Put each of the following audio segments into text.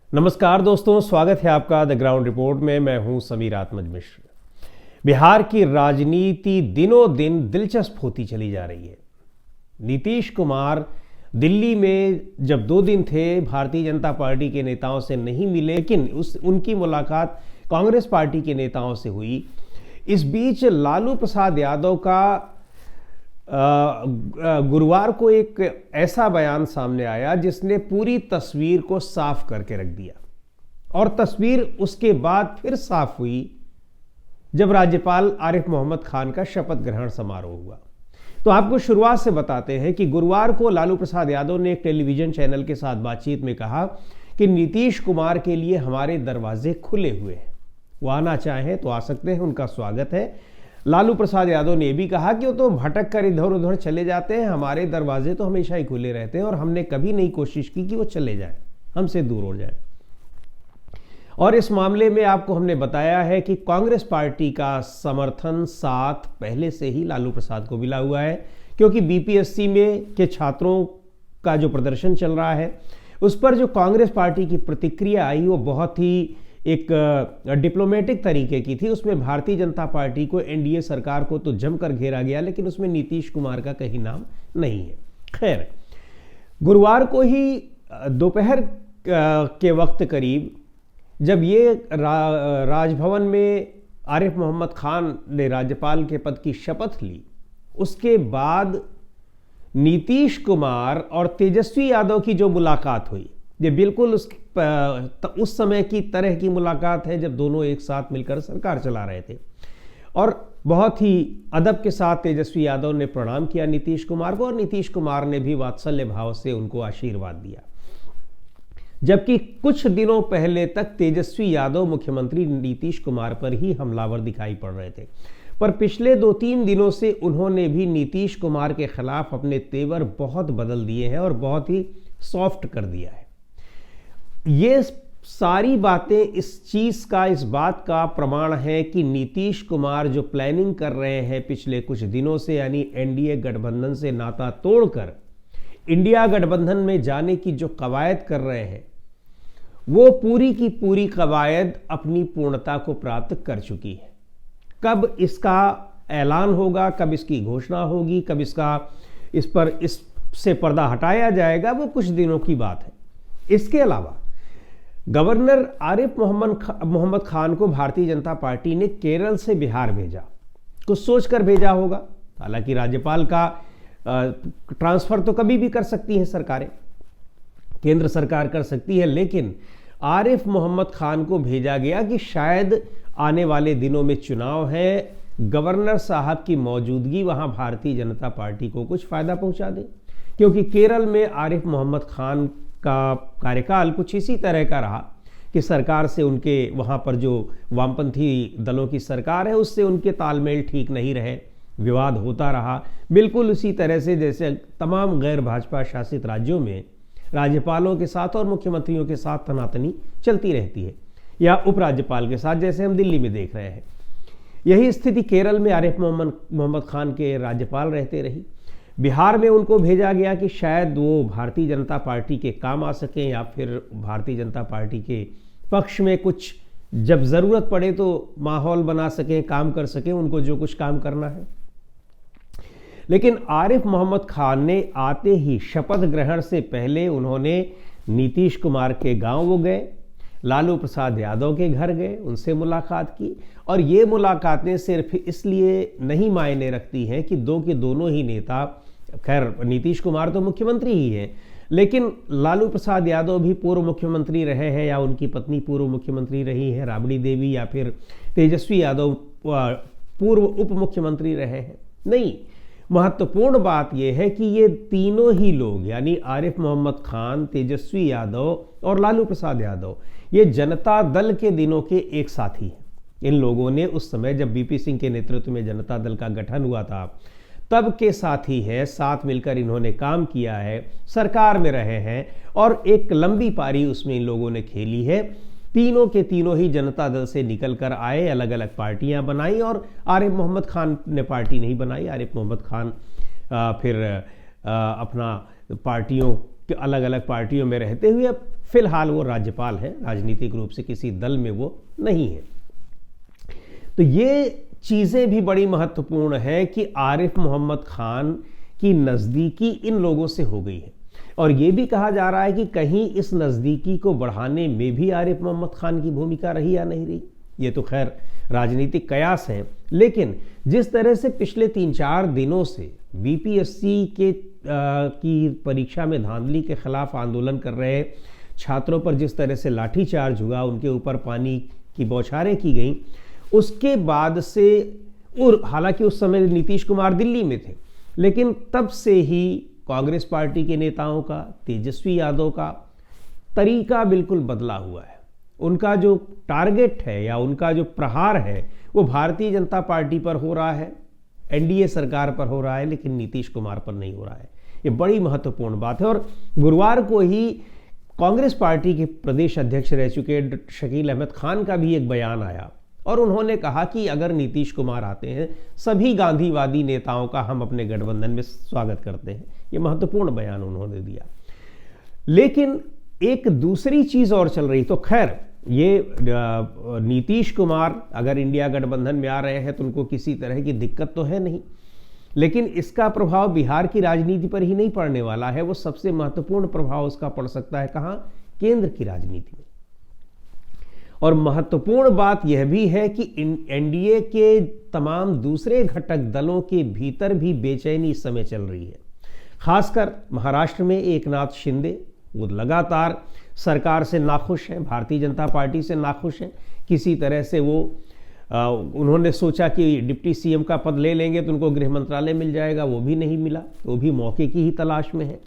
नमस्कार दोस्तों, स्वागत है आपका द ग्राउंड रिपोर्ट में। मैं हूं समीर आत्मज मिश्र। बिहार की राजनीति दिनों दिन दिलचस्प होती चली जा रही है। नीतीश कुमार दिल्ली में जब 2 दिन थे, भारतीय जनता पार्टी के नेताओं से नहीं मिले, लेकिन उनकी मुलाकात कांग्रेस पार्टी के नेताओं से हुई। इस बीच लालू प्रसाद यादव का गुरुवार को एक ऐसा बयान सामने आया जिसने पूरी तस्वीर को साफ करके रख दिया। और तस्वीर उसके बाद फिर साफ हुई जब राज्यपाल आरिफ मोहम्मद खान का शपथ ग्रहण समारोह हुआ। तो आपको शुरुआत से बताते हैं कि गुरुवार को लालू प्रसाद यादव ने एक टेलीविजन चैनल के साथ बातचीत में कहा कि नीतीश कुमार के लिए हमारे दरवाजे खुले हुए हैं, वो आना चाहें तो आ सकते हैं, उनका स्वागत है। लालू प्रसाद यादव ने भी कहा कि वो तो भटक कर इधर उधर चले जाते हैं, हमारे दरवाजे तो हमेशा ही खुले रहते हैं और हमने कभी नहीं कोशिश की कि वो चले जाएं, हमसे दूर हो जाएं। और इस मामले में आपको हमने बताया है कि कांग्रेस पार्टी का समर्थन साथ पहले से ही लालू प्रसाद को मिला हुआ है, क्योंकि बीपीएससी में के छात्रों का जो प्रदर्शन चल रहा है उस पर जो कांग्रेस पार्टी की प्रतिक्रिया आई वो बहुत ही एक डिप्लोमेटिक तरीके की थी। उसमें भारतीय जनता पार्टी को, एनडीए सरकार को तो जमकर घेरा गया, लेकिन उसमें नीतीश कुमार का कहीं नाम नहीं है। खैर, गुरुवार को ही दोपहर के वक्त करीब जब ये राजभवन में आरिफ मोहम्मद खान ने राज्यपाल के पद की शपथ ली, उसके बाद नीतीश कुमार और तेजस्वी यादव की जो मुलाकात हुई, ये बिल्कुल उस समय की तरह की मुलाकात है जब दोनों एक साथ मिलकर सरकार चला रहे थे। और बहुत ही अदब के साथ तेजस्वी यादव ने प्रणाम किया नीतीश कुमार को, और नीतीश कुमार ने भी वात्सल्य भाव से उनको आशीर्वाद दिया। जबकि कुछ दिनों पहले तक तेजस्वी यादव मुख्यमंत्री नीतीश कुमार पर ही हमलावर दिखाई पड़ रहे थे, पर पिछले 2-3 दिनों से उन्होंने भी नीतीश कुमार के खिलाफ अपने तेवर बहुत बदल दिए हैं और बहुत ही सॉफ्ट कर दिया है। ये सारी बातें इस बात का प्रमाण है कि नीतीश कुमार जो प्लानिंग कर रहे हैं पिछले कुछ दिनों से, यानी एनडीए गठबंधन से नाता तोड़कर इंडिया गठबंधन में जाने की जो कवायद कर रहे हैं, वो पूरी की पूरी कवायद अपनी पूर्णता को प्राप्त कर चुकी है। कब इसका ऐलान होगा, कब इसकी घोषणा होगी, कब इससे पर्दा हटाया जाएगा, वो कुछ दिनों की बात है। इसके अलावा गवर्नर आरिफ मोहम्मद खान को भारतीय जनता पार्टी ने केरल से बिहार भेजा, कुछ सोचकर भेजा होगा। हालांकि राज्यपाल का ट्रांसफर तो कभी भी कर सकती है सरकारें, केंद्र सरकार कर सकती है, लेकिन आरिफ मोहम्मद खान को भेजा गया कि शायद आने वाले दिनों में चुनाव है, गवर्नर साहब की मौजूदगी वहां भारतीय जनता पार्टी को कुछ फायदा पहुंचा दे। क्योंकि केरल में आरिफ मोहम्मद खान का कार्यकाल कुछ इसी तरह का रहा कि सरकार से उनके, वहाँ पर जो वामपंथी दलों की सरकार है उससे उनके तालमेल ठीक नहीं रहे, विवाद होता रहा। बिल्कुल उसी तरह से जैसे तमाम गैर भाजपा शासित राज्यों में राज्यपालों के साथ और मुख्यमंत्रियों के साथ तनातनी चलती रहती है, या उपराज्यपाल के साथ, जैसे हम दिल्ली में देख रहे हैं। यही स्थिति केरल में आरिफ मोहम्मद खान के राज्यपाल रहते रही। बिहार में उनको भेजा गया कि शायद वो भारतीय जनता पार्टी के काम आ सकें, या फिर भारतीय जनता पार्टी के पक्ष में कुछ जब ज़रूरत पड़े तो माहौल बना सकें, काम कर सकें, उनको जो कुछ काम करना है। लेकिन आरिफ मोहम्मद खान ने आते ही शपथ ग्रहण से पहले उन्होंने नीतीश कुमार के गांव वो गए, लालू प्रसाद यादव के घर गए, उनसे मुलाकात की। और ये मुलाकातें सिर्फ इसलिए नहीं मायने रखती हैं कि दोनों ही नेता, खैर नीतीश कुमार तो मुख्यमंत्री ही है, लेकिन लालू प्रसाद यादव भी पूर्व मुख्यमंत्री रहे हैं, या उनकी पत्नी पूर्व मुख्यमंत्री रही है राबड़ी देवी, या फिर तेजस्वी यादव पूर्व उप मुख्यमंत्री रहे हैं। नहीं, महत्वपूर्ण बात यह है कि ये तीनों ही लोग, यानी आरिफ मोहम्मद खान, तेजस्वी यादव और लालू प्रसाद यादव, ये जनता दल के दिनों के एक साथी हैं। इन लोगों ने उस समय जब बीपी सिंह के नेतृत्व में जनता दल का गठन हुआ था तब के साथी है, साथ मिलकर इन्होंने काम किया है, सरकार में रहे हैं, और एक लंबी पारी उसमें इन लोगों ने खेली है। तीनों के तीनों ही जनता दल से निकल कर आए, अलग अलग पार्टियां बनाई, और आरिफ मोहम्मद खान ने पार्टी नहीं बनाई। आरिफ मोहम्मद खान फिर अपना पार्टियों कि अलग अलग पार्टियों में रहते हुए अब फिलहाल वो राज्यपाल हैं, राजनीतिक रूप से किसी दल में वो नहीं है। तो ये चीज़ें भी बड़ी महत्वपूर्ण है कि आरिफ मोहम्मद खान की नज़दीकी इन लोगों से हो गई है, और ये भी कहा जा रहा है कि कहीं इस नज़दीकी को बढ़ाने में भी आरिफ मोहम्मद खान की भूमिका रही या नहीं रही, ये तो खैर राजनीतिक कयास हैं। लेकिन जिस तरह से पिछले 3-4 दिनों से बीपीएससी की परीक्षा में धांधली के खिलाफ आंदोलन कर रहे छात्रों पर जिस तरह से लाठीचार्ज हुआ, उनके ऊपर पानी की बौछारें की गई, उसके बाद से, और हालांकि उस समय नीतीश कुमार दिल्ली में थे, लेकिन तब से ही कांग्रेस पार्टी के नेताओं का, तेजस्वी यादव का तरीका बिल्कुल बदला हुआ है। उनका जो टारगेट है या उनका जो प्रहार है वो भारतीय जनता पार्टी पर हो रहा है, एनडीए सरकार पर हो रहा है, लेकिन नीतीश कुमार पर नहीं हो रहा है। ये बड़ी महत्वपूर्ण बात है। और गुरुवार को ही कांग्रेस पार्टी के प्रदेश अध्यक्ष रह चुके शकील अहमद खान का भी एक बयान आया, और उन्होंने कहा कि अगर नीतीश कुमार आते हैं, सभी गांधीवादी नेताओं का हम अपने गठबंधन में स्वागत करते हैं। ये महत्वपूर्ण बयान उन्होंने दिया। लेकिन एक दूसरी चीज और चल रही, तो खैर ये नीतीश कुमार अगर इंडिया गठबंधन में आ रहे हैं तो उनको किसी तरह की दिक्कत तो है नहीं, लेकिन इसका प्रभाव बिहार की राजनीति पर ही नहीं पड़ने वाला है। वो सबसे महत्वपूर्ण प्रभाव उसका पड़ सकता है कहाँ? केंद्र की राजनीति में। और महत्वपूर्ण बात यह भी है कि एनडीए के तमाम दूसरे घटक दलों के भीतर भी बेचैनी इस समय चल रही है। खासकर महाराष्ट्र में एकनाथ शिंदे, वो लगातार सरकार से नाखुश हैं, भारतीय जनता पार्टी से नाखुश हैं। किसी तरह से वो उन्होंने सोचा कि डिप्टी सीएम का पद ले लेंगे तो उनको गृह मंत्रालय मिल जाएगा, वो भी नहीं मिला, वो भी मौके की ही तलाश में है।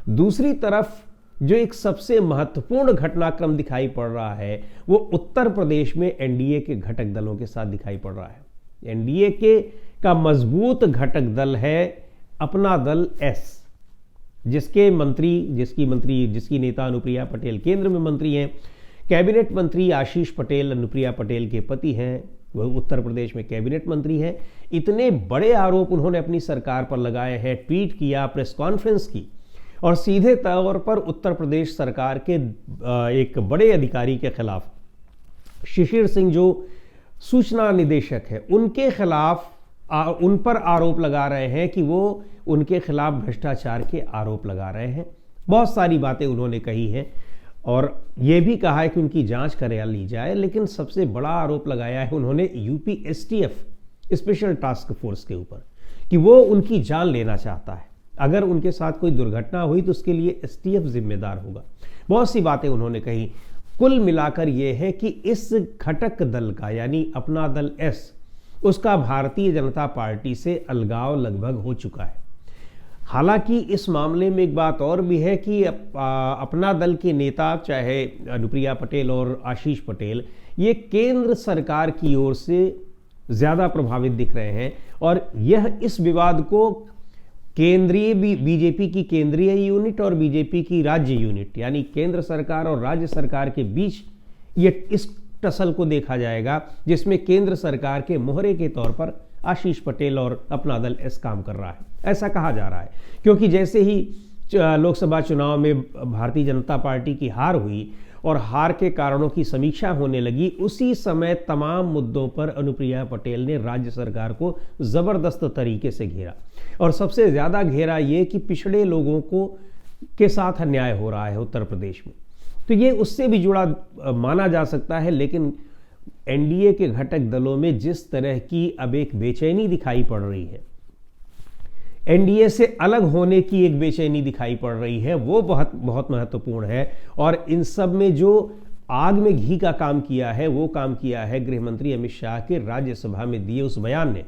दूसरी तरफ जो एक सबसे महत्वपूर्ण घटनाक्रम दिखाई पड़ रहा है वो उत्तर प्रदेश में एनडीए के घटक दलों के साथ दिखाई पड़ रहा है। एनडीए का मजबूत घटक दल है अपना दल एस, जिसकी नेता अनुप्रिया पटेल केंद्र में मंत्री हैं। कैबिनेट मंत्री आशीष पटेल अनुप्रिया पटेल के पति हैं, वह उत्तर प्रदेश में कैबिनेट मंत्री हैं। इतने बड़े आरोप उन्होंने अपनी सरकार पर लगाए हैं, ट्वीट किया, प्रेस कॉन्फ्रेंस की, और सीधे तौर पर उत्तर प्रदेश सरकार के एक बड़े अधिकारी के खिलाफ, शिशिर सिंह जो सूचना निदेशक है, उनके खिलाफ उन पर आरोप लगा रहे हैं कि वो उनके खिलाफ भ्रष्टाचार के आरोप लगा रहे हैं। बहुत सारी बातें उन्होंने कही हैं और ये भी कहा है कि उनकी जांच करा ली जाए। लेकिन सबसे बड़ा आरोप लगाया है उन्होंने UP STF special task force के ऊपर कि वो उनकी जान लेना चाहता है। अगर उनके साथ कोई दुर्घटना हुई तो उसके लिए एसटीएफ जिम्मेदार होगा। बहुत सी बातें उन्होंने कही। कुल मिलाकर ये है कि इस घटक दल का, यानी अपना दल एस, उसका भारतीय जनता पार्टी से अलगाव लगभग हो चुका है। हालांकि इस मामले में एक बात और भी है कि अपना दल के नेता, चाहे अनुप्रिया पटेल और आशीष पटेल, ये केंद्र सरकार की ओर से ज़्यादा प्रभावित दिख रहे हैं और यह इस विवाद को केंद्रीय बीजेपी की केंद्रीय यूनिट और बीजेपी की राज्य यूनिट, यानी केंद्र सरकार और राज्य सरकार के बीच ये इस टसल को देखा जाएगा, जिसमें केंद्र सरकार के मोहरे के तौर पर आशीष पटेल और अपना दल एस काम कर रहा है, ऐसा कहा जा रहा है। क्योंकि जैसे ही लोकसभा चुनाव में भारतीय जनता पार्टी की हार हुई और हार के कारणों की समीक्षा होने लगी, उसी समय तमाम मुद्दों पर अनुप्रिया पटेल ने राज्य सरकार को जबरदस्त तरीके से घेरा। और सबसे ज्यादा घेरा ये कि पिछड़े लोगों को के साथ अन्याय हो रहा है उत्तर प्रदेश में, तो ये उससे भी जुड़ा माना जा सकता है। लेकिन एनडीए के घटक दलों में जिस तरह की अब एक बेचैनी दिखाई पड़ रही है, एनडीए से अलग होने की एक बेचैनी दिखाई पड़ रही है, वो बहुत बहुत महत्वपूर्ण है। और इन सब में जो आग में घी का काम किया है, वो काम किया है गृह मंत्री अमित शाह के राज्यसभा में दिए उस बयान ने,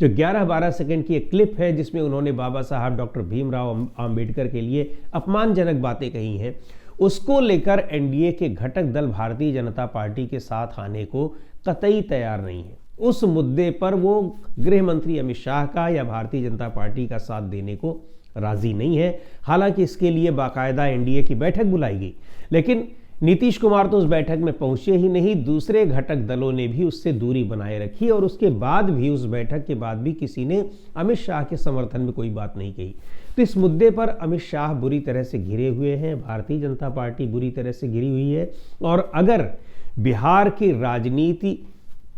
जो 11-12 सेकंड की एक क्लिप है जिसमें उन्होंने बाबा साहब डॉक्टर भीमराव आम्बेडकर के लिए अपमानजनक बातें कही हैं। उसको लेकर एनडीए के घटक दल भारतीय जनता पार्टी के साथ आने को कतई तैयार नहीं है। उस मुद्दे पर वो गृह मंत्री अमित शाह का या भारतीय जनता पार्टी का साथ देने को राजी नहीं है। हालांकि इसके लिए बाकायदा एनडीए की बैठक बुलाई गई, लेकिन नीतीश कुमार तो उस बैठक में पहुंचे ही नहीं। दूसरे घटक दलों ने भी उससे दूरी बनाए रखी और उसके बाद भी, उस बैठक के बाद भी किसी ने अमित शाह के समर्थन में कोई बात नहीं कही। तो इस मुद्दे पर अमित शाह बुरी तरह से घिरे हुए हैं, भारतीय जनता पार्टी बुरी तरह से घिरी हुई है। और अगर बिहार की राजनीति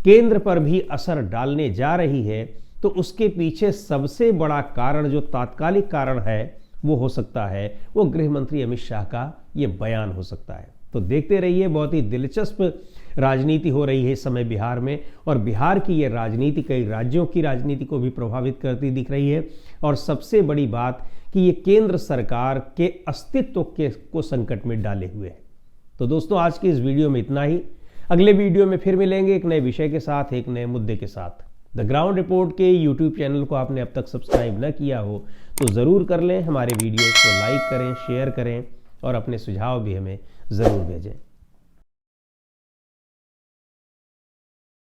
केंद्र पर भी असर डालने जा रही है तो उसके पीछे सबसे बड़ा कारण, जो तात्कालिक कारण है, वो हो सकता है वो गृह मंत्री अमित शाह का ये बयान हो सकता है। तो देखते रहिए, बहुत ही दिलचस्प राजनीति हो रही है इस समय बिहार में, और बिहार की ये राजनीति कई राज्यों की राजनीति को भी प्रभावित करती दिख रही है। और सबसे बड़ी बात कि ये केंद्र सरकार के अस्तित्व को संकट में डाले हुए है। तो दोस्तों, आज की इस वीडियो में इतना ही। अगले वीडियो में फिर मिलेंगे एक नए विषय के साथ, एक नए मुद्दे के साथ। द ग्राउंड रिपोर्ट के यूट्यूब चैनल को आपने अब तक सब्सक्राइब न किया हो तो ज़रूर कर लें, हमारे वीडियोस को लाइक करें, शेयर करें और अपने सुझाव भी हमें ज़रूर भेजें।